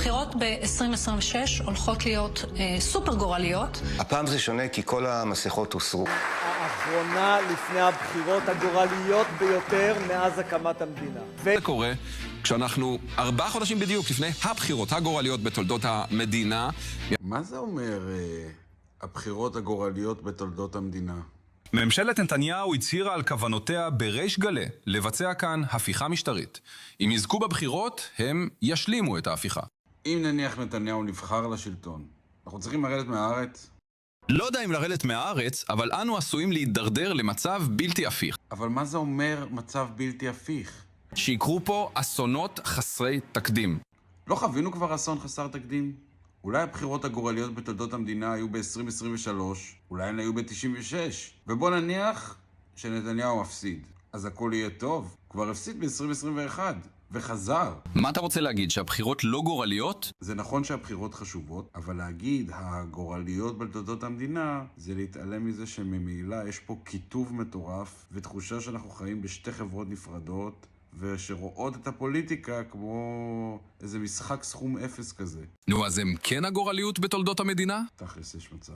הבחירות ב-2026 הולכות להיות סופר גורליות. הפעם זה שונה כי כל המסכות הוסרו. האחרונה לפני הבחירות הגורליות ביותר מאז הקמת המדינה. זה קורה כשאנחנו 4 חודשים בדיוק לפני הבחירות הגורליות בתולדות המדינה. מה זה אומר הבחירות הגורליות בתולדות המדינה? ממשלת נתניהו הצהירה על כוונותיה בריש גלי לבצע כאן הפיכה משטרית. אם יזכו בבחירות, הם ישלימו את ההפיכה. אם נניח נתניהו נבחר לשלטון, אנחנו צריכים לרדת מהארץ? לא יודע אם לרדת מהארץ, אבל אנו עשויים להידרדר למצב בלתי הפיך. אבל מה זה אומר מצב בלתי הפיך? שיקרו פה אסונות חסרי תקדים. לא חווינו כבר אסון חסר תקדים? אולי הבחירות הגורליות בתולדות המדינה היו ב-2023, אולי הן היו ב-96, ובוא נניח שנתניהו מפסיד. אז הכל יהיה טוב, כבר הפסיד ב-2021, וחזר. מה אתה רוצה להגיד, שהבחירות לא גורליות? זה נכון שהבחירות חשובות, אבל להגיד הגורליות בתולדות המדינה, זה להתעלם מזה שממילא יש פה כיתוב מטורף, ותחושה שאנחנו חיים בשתי חברות נפרדות, ושרואות את הפוליטיקה כמו איזה משחק סכום אפס כזה. נו, אז הם כן הגורליות בתולדות המדינה? תכלס יש מצב.